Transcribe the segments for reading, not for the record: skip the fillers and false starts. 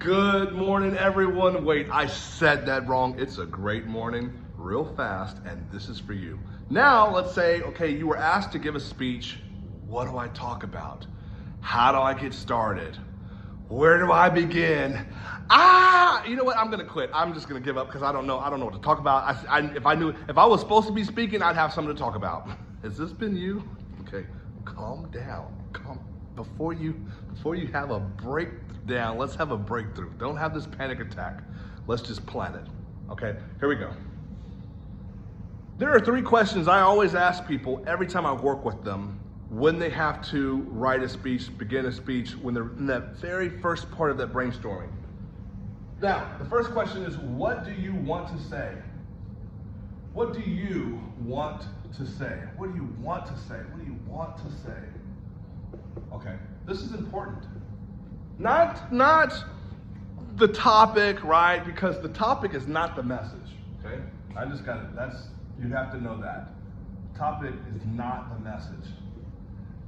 Good morning, everyone. Wait, I said that wrong. It's a great morning, real fast, and this is for you. Now, let's say, okay, you were asked to give a speech. What do I talk about? How do I get started? Where do I begin? You know what? I'm gonna quit. I'm just gonna give up because I don't know what to talk about. If I was supposed to be speaking, I'd have something to talk about. Has this been you? Okay, calm down. Before you have a breakdown, let's have a breakthrough. Don't have this panic attack. Let's just plan it. Okay, here we go. There are 3 questions I always ask people every time I work with them when they have to write a speech, begin a speech, when they're in that very first part of that brainstorming. Now, the first question is, what do you want to say? What do you want to say? What do you want to say? What do you want to say? Okay, this is important. Not the topic, right? Because the topic is not the message, okay? You have to know that. Topic is not the message.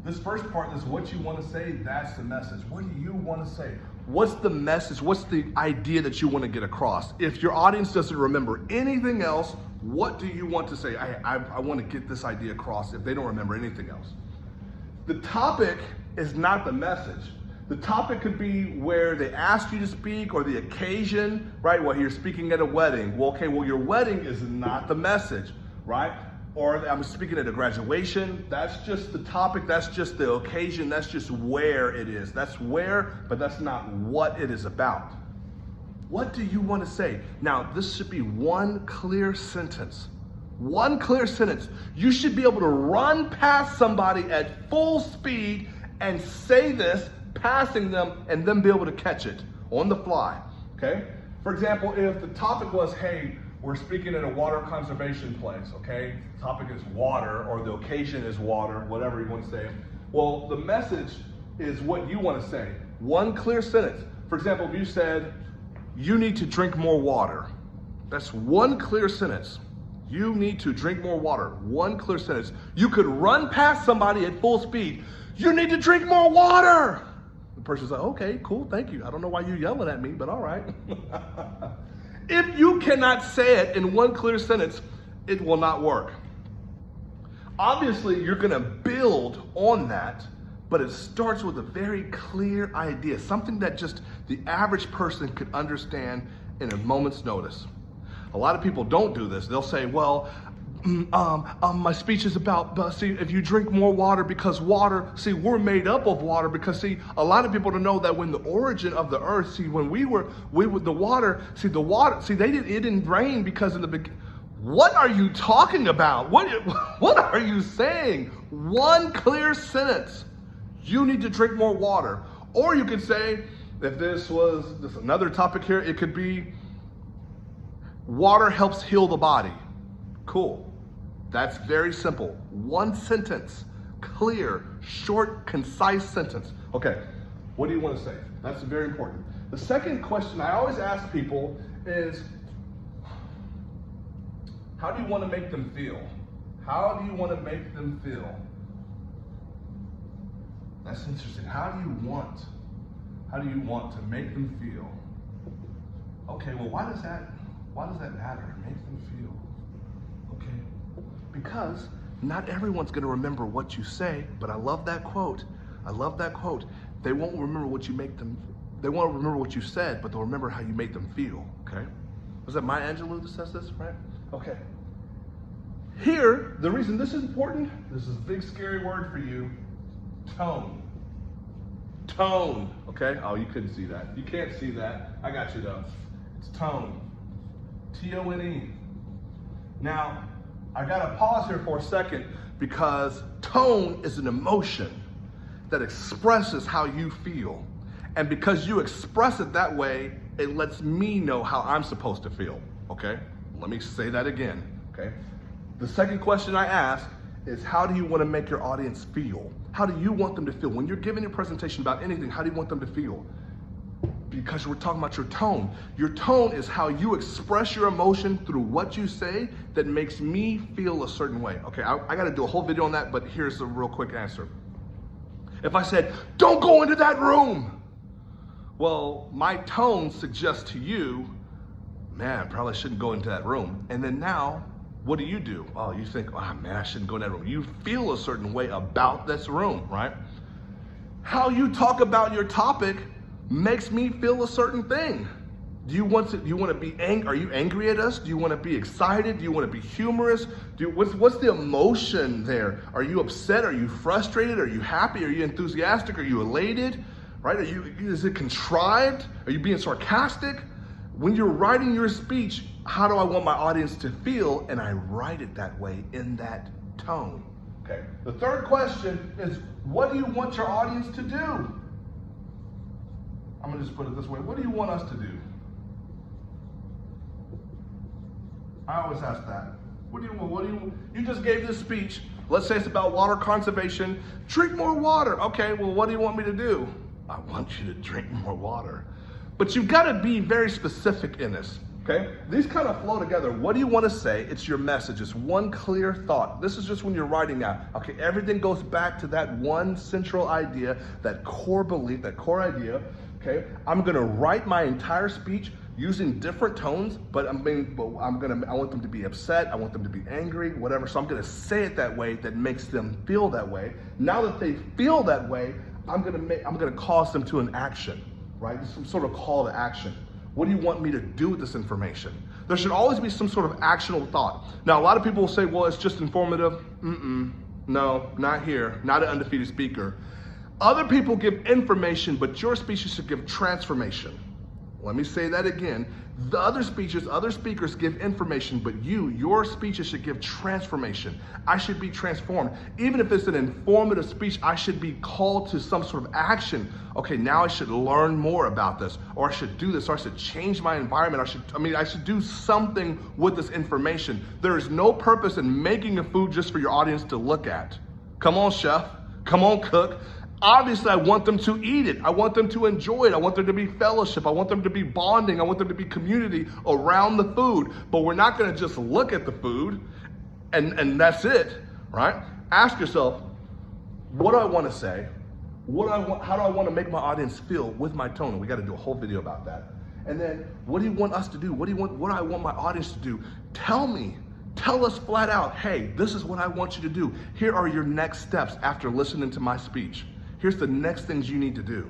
This first part is what you want to say, that's the message. What do you want to say? What's the message? What's the idea that you want to get across? If your audience doesn't remember anything else, what do you want to say? I want to get this idea across if they don't remember anything else. The topic is not the message. The topic could be where they asked you to speak or the occasion, right? Well, you're speaking at a wedding. Well, okay, your wedding is not the message, right? Or I'm speaking at a graduation. That's just the topic. That's just the occasion. That's just where it is. That's where, but that's not what it is about. What do you want to say? Now, this should be one clear sentence. One clear sentence. You should be able to run past somebody at full speed and say this, passing them, and then be able to catch it on the fly, okay? For example, if the topic was, hey, we're speaking at a water conservation place, okay? The topic is water, or the occasion is water, whatever you want to say. Well, the message is what you want to say. One clear sentence. For example, if you said, you need to drink more water. That's one clear sentence. You need to drink more water. One clear sentence. You could run past somebody at full speed. You need to drink more water. The person's like, okay, cool, thank you. I don't know why you're yelling at me, but all right. If you cannot say it in one clear sentence, it will not work. Obviously, you're gonna build on that, but it starts with a very clear idea, something that just the average person could understand in a moment's notice. A lot of people don't do this. They'll say, well, my speech is about, see, if you drink more water, because water, see, we're made up of water, because see, a lot of people don't know that when the origin of the earth, see, when we were the water, see, it didn't rain because in the beginning. What are you talking about? What are you saying? One clear sentence. You need to drink more water. Or you could say, if this was another topic here, it could be, water helps heal the body. Cool. That's very simple. One sentence, clear, short, concise sentence. Okay, what do you want to say? That's very important. The second question I always ask people is, how do you want to make them feel? How do you want to make them feel? That's interesting. How do you want to make them feel? Okay, well, why does that matter? Make them feel. Okay. Because not everyone's going to remember what you say, but I love that quote. They won't remember they won't remember what you said, but they'll remember how you made them feel, okay? Was that Maya Angelou that says this, right? Okay. Here, the reason this is important, this is a big scary word for you, tone. Tone, okay? Oh, you couldn't see that. You can't see that. I got you though. It's tone. T-O-N-E. Now, I gotta pause here for a second because tone is an emotion that expresses how you feel. And because you express it that way, it lets me know how I'm supposed to feel, okay? Let me say that again, okay? The second question I ask is, how do you want to make your audience feel? How do you want them to feel? When you're giving a presentation about anything, how do you want them to feel? Because we're talking about your tone. Your tone is how you express your emotion through what you say that makes me feel a certain way. Okay, I gotta do a whole video on that, but here's a real quick answer. If I said, don't go into that room, Well, my tone suggests to you, man, probably shouldn't go into that room. And then now, what do? Oh, you think, oh man, I shouldn't go in that room. You feel a certain way about this room, right? How you talk about your topic makes me feel a certain thing. Do you want to be angry? Are you angry at us? Do you want to be excited? Do you want to be humorous? What's the emotion there? Are you upset? Are you frustrated? Are you happy? Are you enthusiastic? Are you elated? Right? Is it contrived? Are you being sarcastic? When you're writing your speech, how do I want my audience to feel? And I write it that way in that tone. Okay. The third question is, what do you want your audience to do? I'm gonna just put it this way. What do you want us to do? I always ask that. What do you want? You just gave this speech. Let's say it's about water conservation. Drink more water. Okay, well, what do you want me to do? I want you to drink more water. But you've got to be very specific in this, okay? These kind of flow together. What do you want to say? It's your message. It's one clear thought. This is just when you're writing now. Okay, everything goes back to that one central idea, that core belief, that core idea, okay? I'm going to write my entire speech using different tones, but I want them to be upset, I want them to be angry, whatever. So I'm gonna say it that way that makes them feel that way. Now that they feel that way, I'm gonna cause them to an action, right? Some sort of call to action. What do you want me to do with this information? There should always be some sort of actionable thought. Now, a lot of people will say, well, it's just informative. No, not here, not an undefeated speaker. Other people give information, but your speech should give transformation. Let me say that again. The other speakers give information, but your speeches should give transformation. I should be transformed. Even if it's an informative speech, I should be called to some sort of action. Okay, now I should learn more about this, or I should do this, or I should change my environment. I should do something with this information. There is no purpose in making a food just for your audience to look at. Come on, chef. Come on, cook. Obviously, I want them to eat it. I want them to enjoy it. I want there to be fellowship. I want them to be bonding. I want there to be community around the food. But we're not going to just look at the food and that's it, right? Ask yourself, what do I want to say? How do I want to make my audience feel with my tone? And we got to do a whole video about that. And then, what do you want us to do? What do I want my audience to do? Tell me. Tell us flat out, hey, this is what I want you to do. Here are your next steps after listening to my speech. Here's the next things you need to do.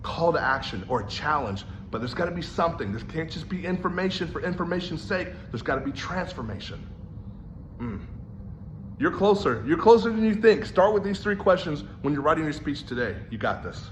Call to action or a challenge, but there's got to be something. This can't just be information for information's sake. There's got to be transformation. You're closer. You're closer than you think. Start with these 3 questions when you're writing your speech today. You got this.